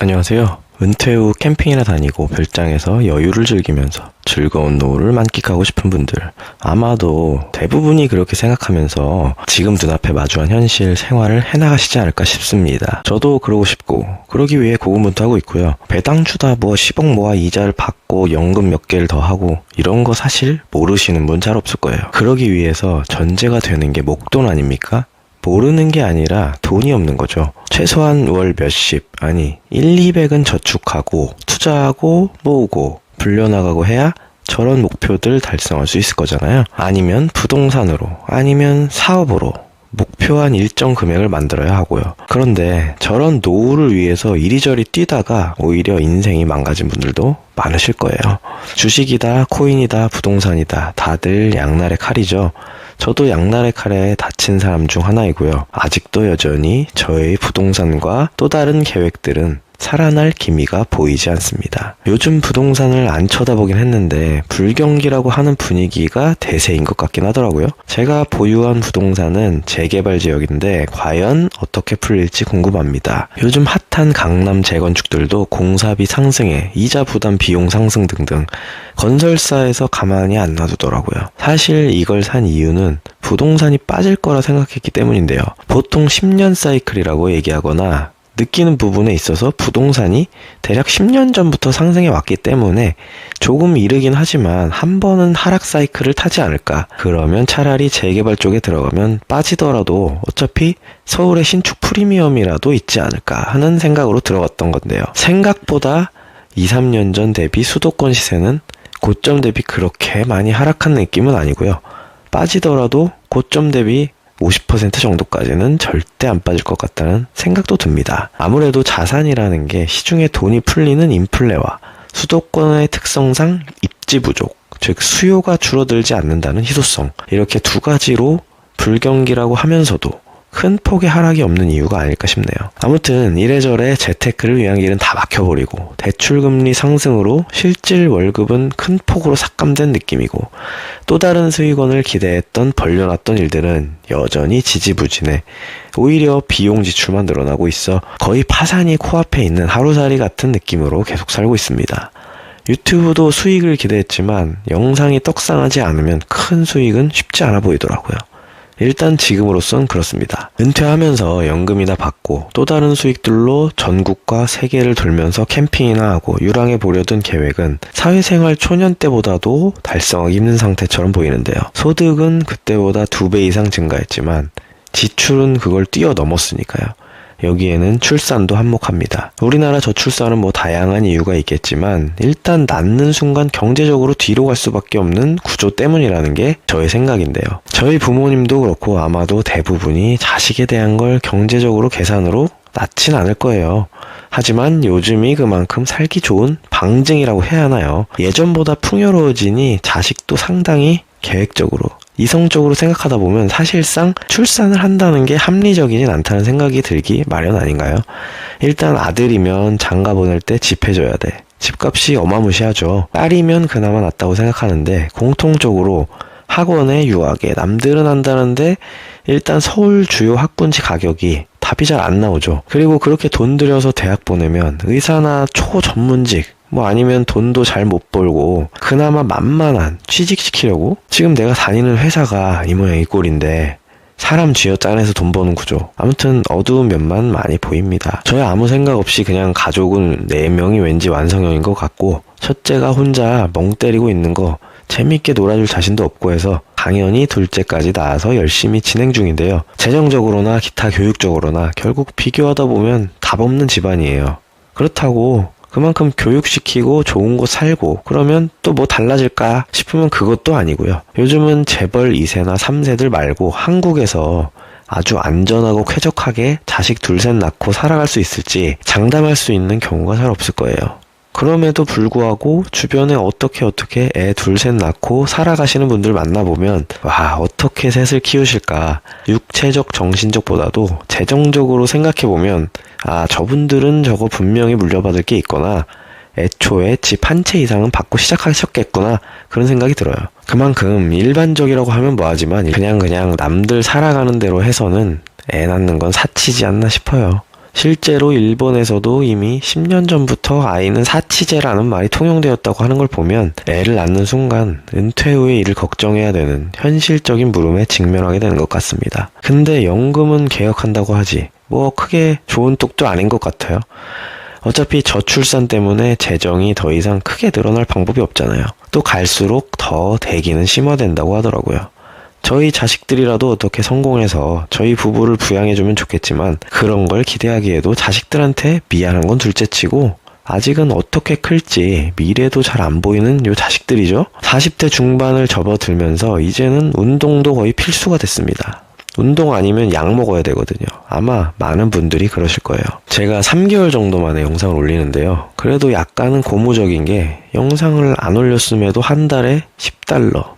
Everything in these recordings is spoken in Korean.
안녕하세요. 은퇴 후 캠핑이나 다니고 별장에서 여유를 즐기면서 즐거운 노후를 만끽하고 싶은 분들, 아마도 대부분이 그렇게 생각하면서 지금 눈앞에 마주한 현실 생활을 해나가시지 않을까 싶습니다. 저도 그러고 싶고 그러기 위해 고군분투하고 있고요. 배당 주다 10억 모아 이자를 받고 연금 몇 개를 더 하고 이런 거 사실 모르시는 분 잘 없을 거예요. 그러기 위해서 전제가 되는 게 목돈 아닙니까? 모르는 게 아니라 돈이 없는 거죠. 최소한 월 몇십, 아니 200은 저축하고 투자하고 모으고 불려나가고 해야 저런 목표들 달성할 수 있을 거잖아요. 아니면 부동산으로, 아니면 사업으로 목표한 일정 금액을 만들어야 하고요. 그런데 저런 노후를 위해서 이리저리 뛰다가 오히려 인생이 망가진 분들도 많으실 거예요. 주식이다, 코인이다, 부동산이다, 다들 양날의 칼이죠. 저도 양날의 칼에 다친 사람 중 하나이고요. 아직도 여전히 저의 부동산과 또 다른 계획들은 살아날 기미가 보이지 않습니다. 요즘 부동산을 안 쳐다보긴 했는데 불경기라고 하는 분위기가 대세인 것 같긴 하더라고요. 제가 보유한 부동산은 재개발 지역인데 과연 어떻게 풀릴지 궁금합니다. 요즘 핫한 강남 재건축들도 공사비 상승에 이자 부담 비용 상승 등등 건설사에서 가만히 안 놔두더라고요. 사실 이걸 산 이유는 부동산이 빠질 거라 생각했기 때문인데요. 보통 10년 사이클이라고 얘기하거나 느끼는 부분에 있어서 부동산이 대략 10년 전부터 상승해 왔기 때문에 조금 이르긴 하지만 한 번은 하락 사이클을 타지 않을까. 그러면 차라리 재개발 쪽에 들어가면 빠지더라도 어차피 서울의 신축 프리미엄이라도 있지 않을까 하는 생각으로 들어갔던 건데요. 생각보다 2, 3년 전 대비 수도권 시세는 고점 대비 그렇게 많이 하락한 느낌은 아니고요. 빠지더라도 고점 대비 50% 정도까지는 절대 안 빠질 것 같다는 생각도 듭니다. 아무래도 자산이라는 게 시중에 돈이 풀리는 인플레와 수도권의 특성상 입지 부족, 즉 수요가 줄어들지 않는다는 희소성, 이렇게 두 가지로 불경기라고 하면서도 큰 폭의 하락이 없는 이유가 아닐까 싶네요. 아무튼 이래저래 재테크를 위한 길은 다 막혀버리고 대출금리 상승으로 실질 월급은 큰 폭으로 삭감된 느낌이고 또 다른 수익원을 기대했던 벌려놨던 일들은 여전히 지지부진해 오히려 비용 지출만 늘어나고 있어 거의 파산이 코앞에 있는 하루살이 같은 느낌으로 계속 살고 있습니다. 유튜브도 수익을 기대했지만 영상이 떡상하지 않으면 큰 수익은 쉽지 않아 보이더라고요. 일단 지금으로선 그렇습니다. 은퇴하면서 연금이나 받고 또 다른 수익들로 전국과 세계를 돌면서 캠핑이나 하고 유랑해 보려던 계획은 사회생활 초년 때보다도 달성하기 힘든 상태처럼 보이는데요. 소득은 그때보다 2배 이상 증가했지만 지출은 그걸 뛰어넘었으니까요. 여기에는 출산도 한몫합니다. 우리나라 저출산은 다양한 이유가 있겠지만 일단 낳는 순간 경제적으로 뒤로 갈 수밖에 없는 구조 때문이라는 게 저의 생각인데요. 저희 부모님도 그렇고 아마도 대부분이 자식에 대한 걸 경제적으로 계산으로 낳진 않을 거예요. 하지만 요즘이 그만큼 살기 좋은 방증이라고 해야 하나요? 예전보다 풍요로워지니 자식도 상당히 계획적으로 이성적으로 생각하다 보면 사실상 출산을 한다는 게 합리적이진 않다는 생각이 들기 마련 아닌가요? 일단 아들이면 장가 보낼 때 집 해줘야 돼. 집값이 어마무시하죠. 딸이면 그나마 낫다고 생각하는데 공통적으로 학원에 유학에 남들은 한다는데 일단 서울 주요 학군지 가격이 답이 잘 안 나오죠. 그리고 그렇게 돈 들여서 대학 보내면 의사나 초전문직 아니면 돈도 잘 못 벌고 그나마 만만한 취직시키려고 지금 내가 다니는 회사가 이 모양 이 꼴인데 사람 쥐어짜내서 돈 버는 구조. 아무튼 어두운 면만 많이 보입니다. 저야 아무 생각 없이 그냥 가족은 4명이 왠지 완성형인 것 같고 첫째가 혼자 멍 때리고 있는 거 재밌게 놀아줄 자신도 없고 해서 당연히 둘째까지 낳아서 열심히 진행 중인데요. 재정적으로나 기타 교육적으로나 결국 비교하다 보면 답 없는 집안이에요. 그렇다고 그만큼 교육시키고 좋은 곳 살고 그러면 또 달라질까 싶으면 그것도 아니고요. 요즘은 재벌 2세나 3세들 말고 한국에서 아주 안전하고 쾌적하게 자식 둘셋 낳고 살아갈 수 있을지 장담할 수 있는 경우가 잘 없을 거예요. 그럼에도 불구하고 주변에 어떻게 애 둘셋 낳고 살아가시는 분들 만나보면 와, 어떻게 셋을 키우실까. 육체적 정신적보다도 재정적으로 생각해보면 저분들은 저거 분명히 물려받을 게 있거나 애초에 집 한 채 이상은 받고 시작하셨겠구나 그런 생각이 들어요. 그만큼 일반적이라고 하면 뭐하지만 그냥 남들 살아가는 대로 해서는 애 낳는 건 사치지 않나 싶어요. 실제로 일본에서도 이미 10년 전부터 아이는 사치제라는 말이 통용되었다고 하는 걸 보면 애를 낳는 순간 은퇴 후의 일을 걱정해야 되는 현실적인 물음에 직면하게 되는 것 같습니다. 근데 연금은 개혁한다고 하지 뭐 크게 좋은 똑도 아닌 것 같아요. 어차피 저출산 때문에 재정이 더 이상 크게 늘어날 방법이 없잖아요. 또 갈수록 더 대기는 심화된다고 하더라고요. 저희 자식들이라도 어떻게 성공해서 저희 부부를 부양해주면 좋겠지만 그런 걸 기대하기에도 자식들한테 미안한 건 둘째치고 아직은 어떻게 클지 미래도 잘 안 보이는 요 자식들이죠. 40대 중반을 접어들면서 이제는 운동도 거의 필수가 됐습니다. 운동 아니면 약 먹어야 되거든요. 아마 많은 분들이 그러실 거예요. 제가 3개월 정도 만에 영상을 올리는데요. 그래도 약간은 고무적인 게 영상을 안 올렸음에도 한 달에 $10,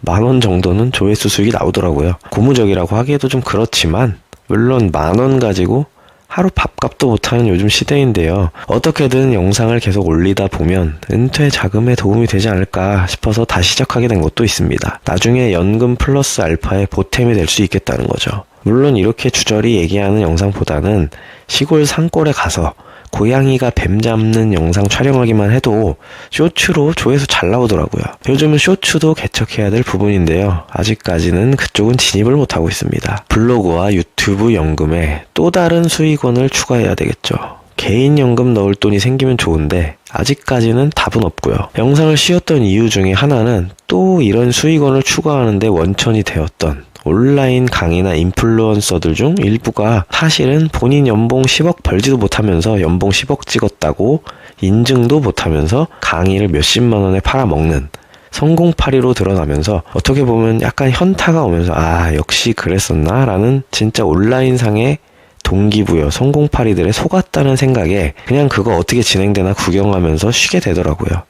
10,000원 정도는 조회수 수익이 나오더라고요. 고무적이라고 하기에도 좀 그렇지만 물론 10,000원 가지고 하루 밥값도 못하는 요즘 시대인데요. 어떻게든 영상을 계속 올리다 보면 은퇴 자금에 도움이 되지 않을까 싶어서 다시 시작하게 된 것도 있습니다. 나중에 연금 플러스 알파의 보탬이 될 수 있겠다는 거죠. 물론 이렇게 주저리 얘기하는 영상보다는 시골 산골에 가서 고양이가 뱀 잡는 영상 촬영하기만 해도 쇼츠로 조회수 잘 나오더라고요. 요즘은 쇼츠도 개척해야 될 부분인데요. 아직까지는 그쪽은 진입을 못하고 있습니다. 블로그와 유튜브 연금에 또 다른 수익원을 추가해야 되겠죠. 개인연금 넣을 돈이 생기면 좋은데 아직까지는 답은 없고요. 영상을 쉬었던 이유 중에 하나는 또 이런 수익원을 추가하는데 원천이 되었던 온라인 강의나 인플루언서들 중 일부가 사실은 본인 연봉 10억 벌지도 못하면서 연봉 10억 찍었다고 인증도 못하면서 강의를 몇십만 원에 팔아먹는 성공파리로 드러나면서 어떻게 보면 약간 현타가 오면서 아 역시 그랬었나 라는 진짜 온라인상의 동기부여 성공파리들에 속았다는 생각에 그냥 그거 어떻게 진행되나 구경하면서 쉬게 되더라고요.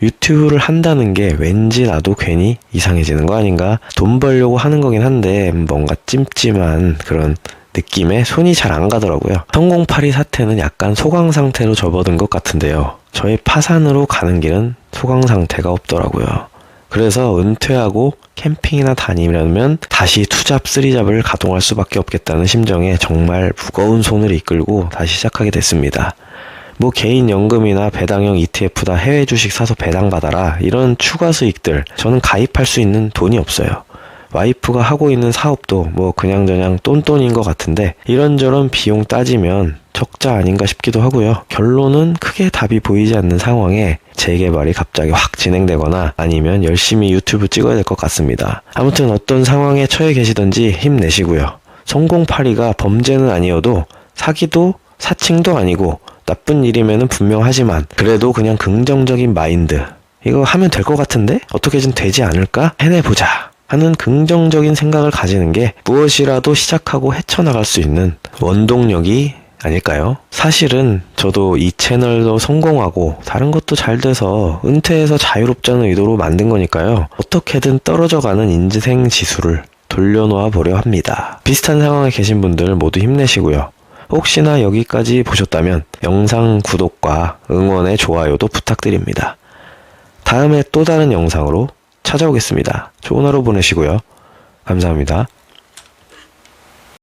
유튜브를 한다는 게 왠지 나도 괜히 이상해지는 거 아닌가? 돈 벌려고 하는 거긴 한데 뭔가 찜찜한 그런 느낌에 손이 잘 안 가더라고요. 성공파리 사태는 약간 소강 상태로 접어든 것 같은데요. 저의 파산으로 가는 길은 소강 상태가 없더라고요. 그래서 은퇴하고 캠핑이나 다니려면 다시 투잡, 쓰리잡을 가동할 수밖에 없겠다는 심정에 정말 무거운 손을 이끌고 다시 시작하게 됐습니다. 뭐 개인 연금이나 배당형 ETF다 해외 주식 사서 배당받아라 이런 추가 수익들 저는 가입할 수 있는 돈이 없어요. 와이프가 하고 있는 사업도 뭐 그냥저냥 똔똔인 것 같은데 이런저런 비용 따지면 적자 아닌가 싶기도 하고요. 결론은 크게 답이 보이지 않는 상황에 재개발이 갑자기 확 진행되거나 아니면 열심히 유튜브 찍어야 될 것 같습니다. 아무튼 어떤 상황에 처해 계시든지 힘내시고요. 성공파리가 범죄는 아니어도 사기도 사칭도 아니고 나쁜 일임에는 분명하지만 그래도 그냥 긍정적인 마인드 이거 하면 될 것 같은데? 어떻게든 되지 않을까? 해내보자 하는 긍정적인 생각을 가지는 게 무엇이라도 시작하고 헤쳐나갈 수 있는 원동력이 아닐까요? 사실은 저도 이 채널도 성공하고 다른 것도 잘 돼서 은퇴해서 자유롭자는 의도로 만든 거니까요. 어떻게든 떨어져가는 인생 지수를 돌려놓아 보려 합니다. 비슷한 상황에 계신 분들 모두 힘내시고요. 혹시나 여기까지 보셨다면 영상 구독과 응원의 좋아요도 부탁드립니다. 다음에 또 다른 영상으로 찾아오겠습니다. 좋은 하루 보내시고요. 감사합니다.